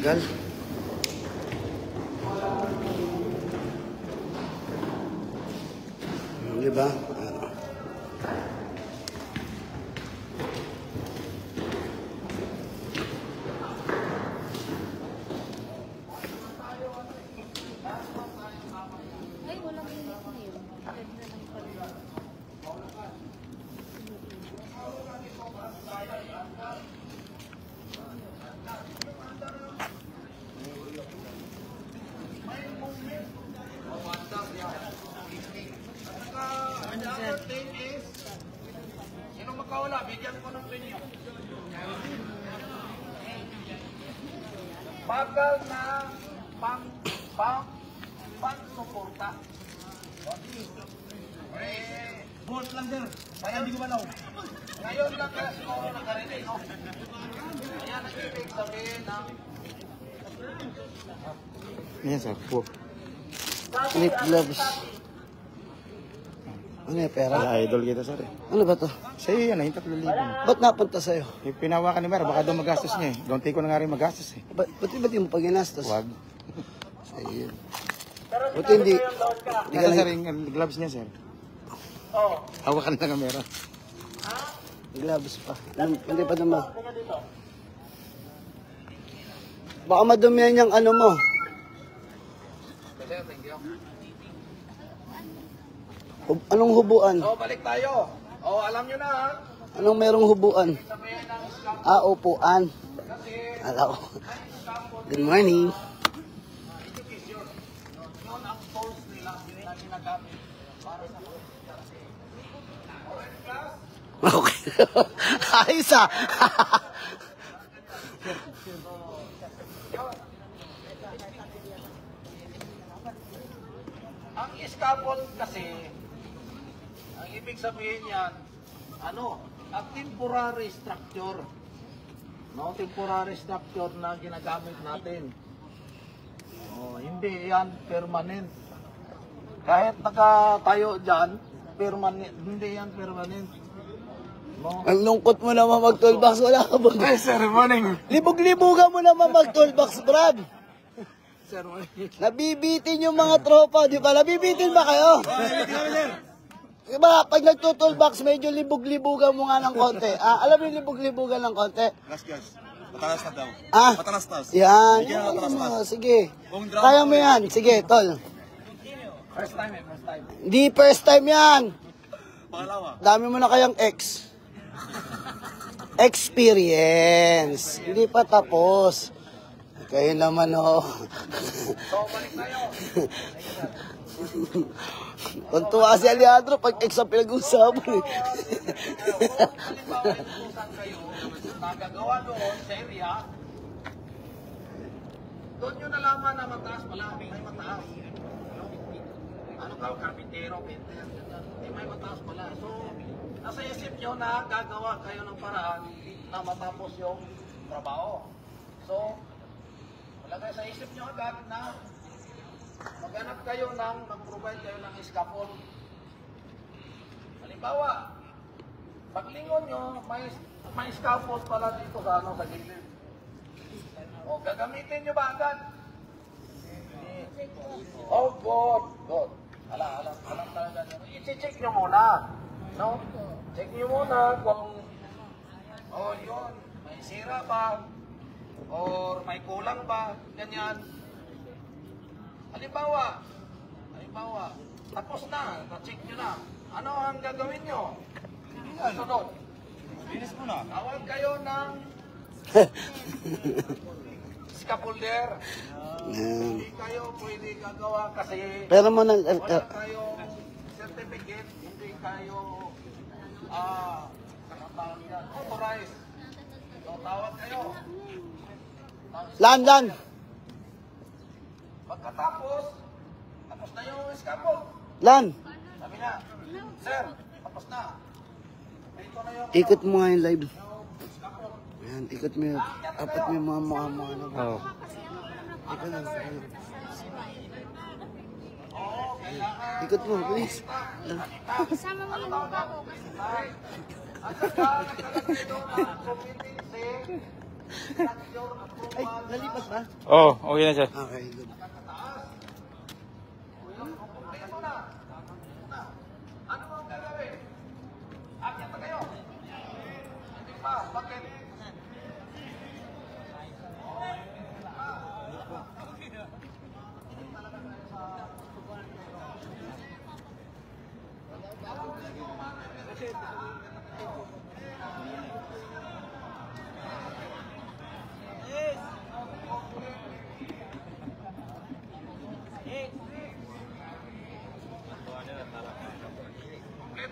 Tagal. Diba? Ay, walang init na yun. Ganda lang pala. Sino makawala? Bigyan ko ng penyo. Bagal na pang-suporta. Bolt lang sir. Kaya hindi ko malaw. Ngayon lang kaya siguro nakarinig, no? Kaya nag-ibig sabihin ng Ayan sir, po. Flip gloves. Ano yung pera? Ay, idol kita, sir. Ano ba to? Sa'yo yan, yung 3,000. Ba't napunta sa'yo? Yung pinawakan ni Mara, baka daw magastos niya eh. Gaunti ko na nga rin magastos eh. Ba't yung pag ginastos? Huwag. Sa'yo. Ba't hindi? Kasi sir, yung gloves niya, sir. oh, Hawakan na kamera. Gloves pa. Hindi pa naman. Baka madumihan yung ano mo. thank you. Anong hubuan? So, balik tayo. Oh, alam nyo na ha. Anong merong hubuan? Sabihin ng scam Upuan. kasi Hello. Good morning. education. Yun ang tools nila na ginagamit para sa kasi. Okay, class? Okay. Ayos ah. Ang scaffold kasi, ang ibig sabihin yan, a temporary structure. No, temporary structure na ginagamit natin. Oh, hindi yan permanent. Kahit nakatayo dyan, permanent, hindi yan permanent. No? Ang lungkot mo naman mag-toolbox. Wala ka ba? Ay, sir, morning. Libog-libugan mo naman mag-toolbox, Brad. Sir, Nabibitin yung mga tropa, di ba? Nabibitin ba kayo? Diba, pag nagtutulbox, medyo libog-libugan mo nga ng konti. Alam mo yung libog-libugan ng konti? Last gas. Matalas na daw. Ah, Matalas-tas. yan. Bigyan ng matalas-tas. Sige. Kaya mo yan. Sige, tol. first time first time. Di first time yan. Pangalawa. Dami mo na kayang experience. Hindi pa tapos. Kayo naman, oh. So, balik tayo. Tuntua si Alejandro pag ex ang pinag-usapan. Kung halimbawa inutusan kayo na gagawa doon sa area, doon nyo nalaman na mataas pala, may mataas. Ano ka, karpintero, painter, may mataas pala. So, nasa isip nyo na gagawa kayo ng paraan na matapos yung trabaho. So, wala kayo sa isip nyo agad na maghanap kayo ng, mag-provide kayo ng scaffold. Halimbawa, paglingon nyo, may scaffold pala dito sa sa gilid. O, gagamitin nyo ba agad? Oh, good. Alam talaga nyo. I-check nyo muna. No? Check nyo muna kung, yun, may sira ba? Or may kulang ba? Ganyan. Halimbawa, tapos na, na-check nyo na. Ano ang gagawin nyo? Sunod. Bilis mo na. Tawag kayo ng scaffolder. Hindi kayo pwede gagawa kasi Pero mo na, wala kayong certificate, hindi kayo authorized. So, tawag kayo. Lan. Pagkatapos, tapos na yung scaffold. Lan. Sabi na, sir, tapos na. Ito na yung Ikot mo nga yung live. Ayan, ikot mo yun. Apat mo yung mga mukha mo. Oo. Ikot lang. Ikot mo, please. Isama mo yung mukha ko. at saka nagkalagay doon ang community Ay, nalipat ba? Oo, okay na sir. Okay, good. Ano ang gagawin? Akyat na kayo. Hindi pa. Bakit?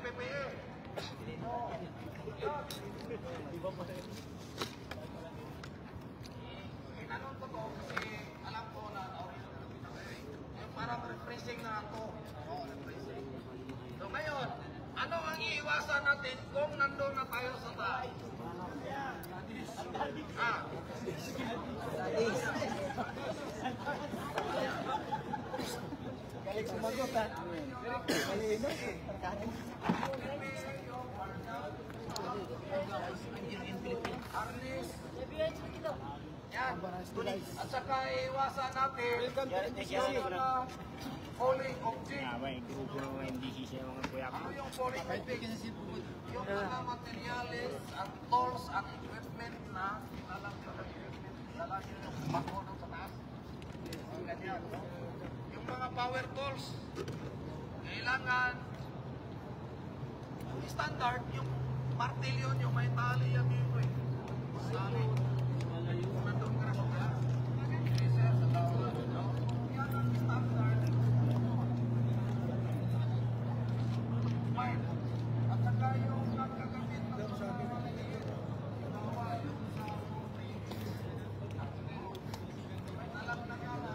PPE. Tinanong ko to kasi alam ko na yung parang refreshing na ako. Refreshing. So ngayon, ano ang iiwasan natin kung nandun na tayo sa taas? Galing sumagot ha. Galing Yan. At saka iwasan natin yung falling object. Ano yung falling object? Yung mga materials, ang tools, ang equipment na lalagyan yung bako sa taas. Ganyan. Yung mga power tools, kailangan standard yung martilyo nyo, may tali yan dito eh. Tali. Nandun ka na sa taas. Laser sa tawag. Yan ang standard. Fine. At saka yung nagkagamit ng mga maliit. Ginawa yung sa may talang na nga na.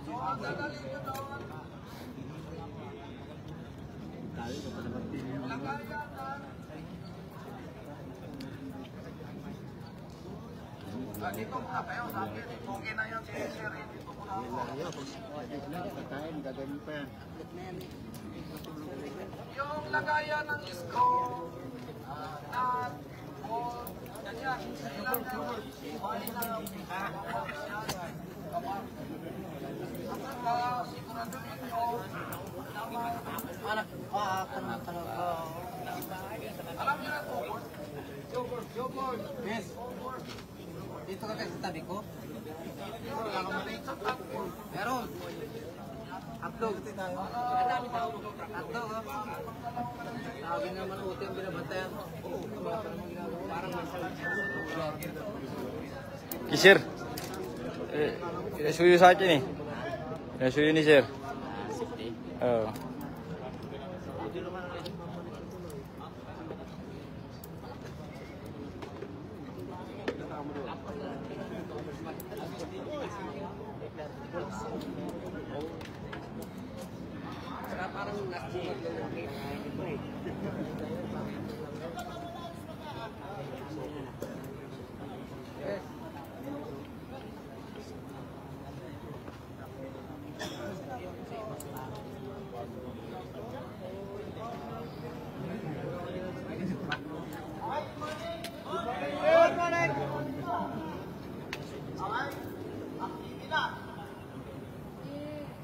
So, ang dadalhin nyo doon, lagayan na dito muna kayo sa akin. Okay na yan si Sir. Dito muna ako. Yung lagayan ng screw, nut, bolt, ganyan. Kailangan at saka siguraduhin nyo alam nyo na tugod? Yogurt. Yes. Dito ka kasi sa tabi ko. Meron. Hotdog. Ang dami tao. Hotdog. Tawagin naman uti ang binabantayan. Parang masal. Sir, pinasuyo sa akin eh. Pinasuyo ni sir. Oo. Parang nasi.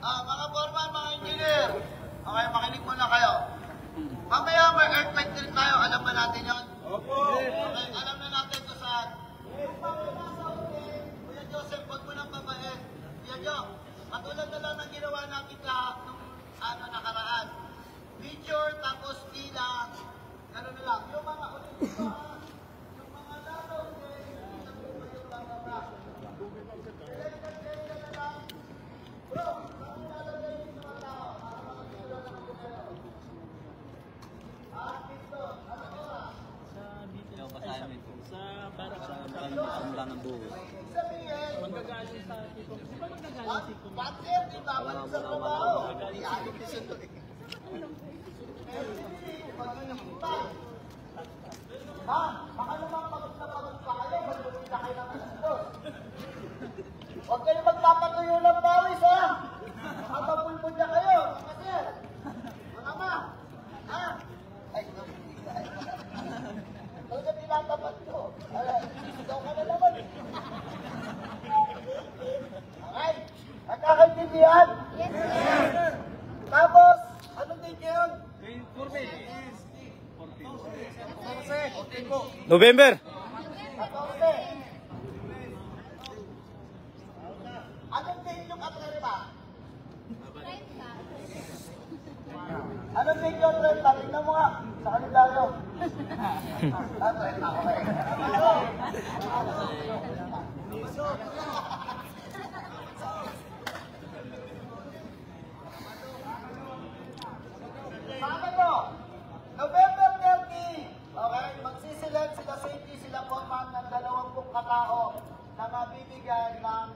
Mga foreman, mga engineer, okay, makinig muna kayo. Mamaya may earthquake din tayo, alam ba natin yun? Opo! Okay, alam na natin kung saan. Yung mga nasa ulit, Kuya Joseph, huwag mo nang babae. Kuya Jo, katulad na lang ng ginawa natin nung nakaraan. Picture, tapos tila, gano'n na lang. Yung mga ulit dito, yung mga nasa ulit, yung bababa. Kailan na lang. Bro! Pater, di ba? Balik sa trabaho. Iagin din sundo eh. Ha? Baka naman pagod na pagod pa kayo. Malulit na kayo ng alas 2. Huwag kayo magpapatuyo ng pawis ha. Makapapulpun na kayo. Kasi, mga ma. Ha? Ay, November. 14. Anong date yung atleta? Anong date yung atleta? Tingnan mo nga. Sa kalendaryo. Atleta, okay. Sabi mo, November 30, okay, magsiselect sila safety, sila Botman ng 20 katao na mabibigyan ng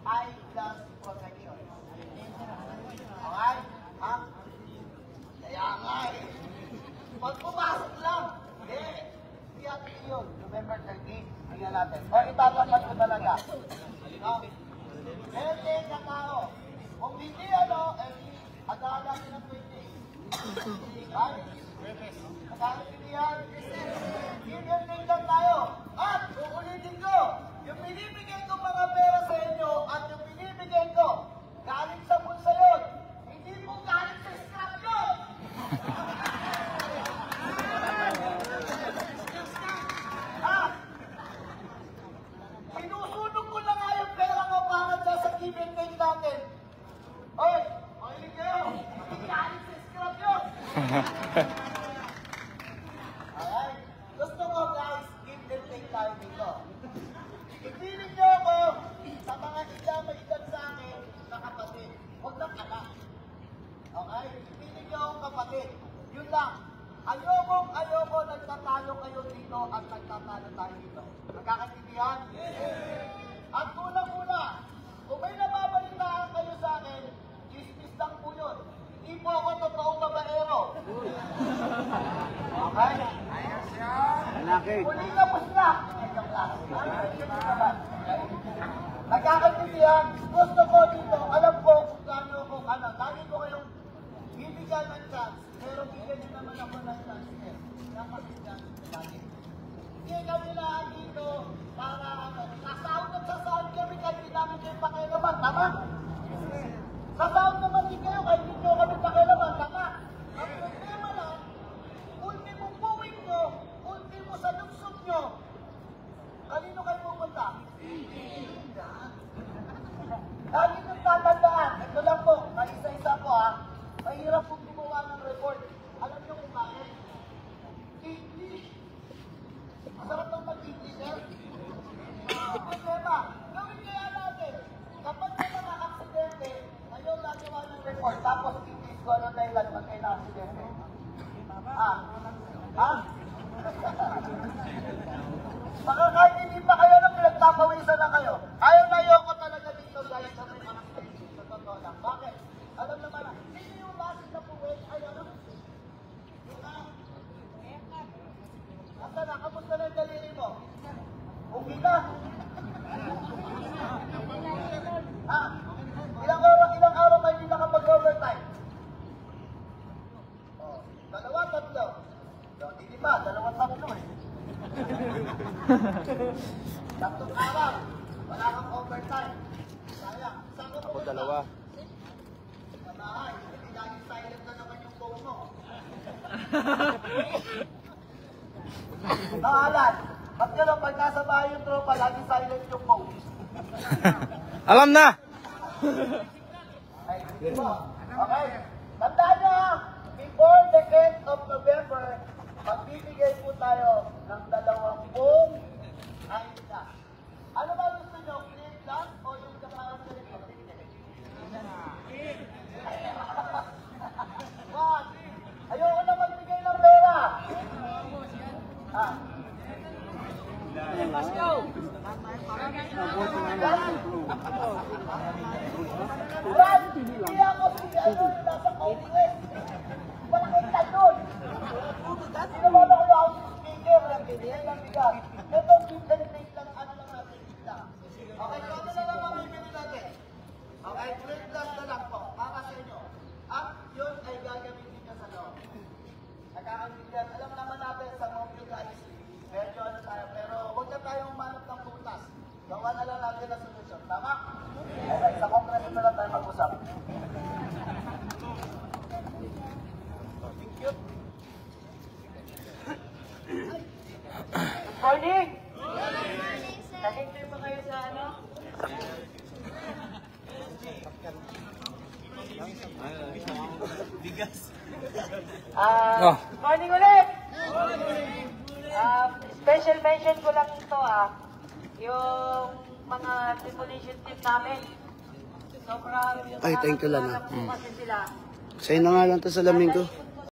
eyeglass protection. Okay? Ha? Kaya nga eh. Pag pumasok lang, hindi natin yun. November 30, tingnan natin. O itatapat ko talaga. No? 30 katao. Kung hindi agalan ng 20. Right? Magkano pilihan? Given din lang tayo. At uulitin ko, yung binibigay ko mga pera sa inyo at yung binibigay ko, galing sa bulsa yun. Hindi mo galing sa scrap yun. Ha? Sinusunog ko na nga yung pera mo para dyan sa given din natin. Oy, makinig kayo. Hindi galing sa scrap yun. Alright? Gusto ko guys, give and take tayo dito. Ipiling niyo ako sa mga edad sa akin na kapatid. Huwag na anak. Okay? Ipiling niyo akong kapatid. Yun lang. Ayoko nagtatalo kayo dito at nagtatalo tayo dito. Nagkakaintindihan? At unang-una, kung may nababalitaan kayo sa akin, chismis lang po yun. Hindi po ako totoong babaero. Okay? Huli ka po sila. Nagkakaintindihan, gusto ko dito, alam ko kung gaano kung ano. Lagi ko kayong bibigyan ng chance, pero bigyan nyo naman ako ng chance. Hindi kami lahat dito para sasahod at sasahod kami kahit hindi namin kayo pakialaman. Tama? Sasahod naman din kayo kahit hindi nyo kami pakialaman. Tama? Ang problema lang, ultimo buwing nyo, ultimo sa luksog nyo, kanino kayo pupunta? Lagi nyo tatandaan, ito lang po, isa-isa po ha, mahirap pong gumawa ng report. Alam nyo kung bakit? English. Masarap ng mag-English, eh? Problema, gawin kaya natin, kapag may mga aksidente, ngayon nagawa ng report, tapos English ko ano dahilan pag may na-aksidente. Ha? Ha? Baka kahit hindi pa kayo na pinagpapawisan na kayo. Ayaw na ayoko talaga dito guys sa may mga safety. Sa totoo lang. Bakit? Alam naman na, hindi yung last na puwet, ayaw na. Asa na, kamusta na yung daliri mo? Okay na? Ha? Ilang araw kayo hindi nakapag-overtime? Oh, 2, 3. Hindi ba? 2, 3 eh. 3 araw. Wala kang overtime. Sayang. Saan ka po? Ako 2. Sa bahay. Hindi laging silent na naman yung phone mo. Nakalan. Ba't gano'n pag nasa bahay yung tropa, laging silent yung phone? Alam na. Ay, okay. Tandaan nyo ha, before the end of November, magbibigay po tayo ng 20 ayuda. Ano ba gusto nyo? Clean glass o yung kaparang silicone? Wag! Ayoko na magbigay ng pera! Ha? Let's go! Brad, hindi ako nasa Congress. Malaking talon. Sinamala ko yung speaker. Yan ang bigat. Ito, give and take lang. Ano lang natin? Okay, so ano na lang ang bibili natin? Okay, clear glass na lang po. Para sa inyo. At yun ay gagamitin nyo sa loob. Nagkakabigyan. Alam naman natin sa mobile guys. Medyo ano tayo. Pero huwag na tayong manap ng putas. Gawa na lang natin na solusyon. Tama? Okay, sa Congress na lang tayo mag-usap. Thank you. Oh. Morning ulit! Special mention ko lang ito yung mga demolition team namin. Sobrang Ay, thank you lang, kasi sila. Sa'yo na nga lang to sa lamin ko.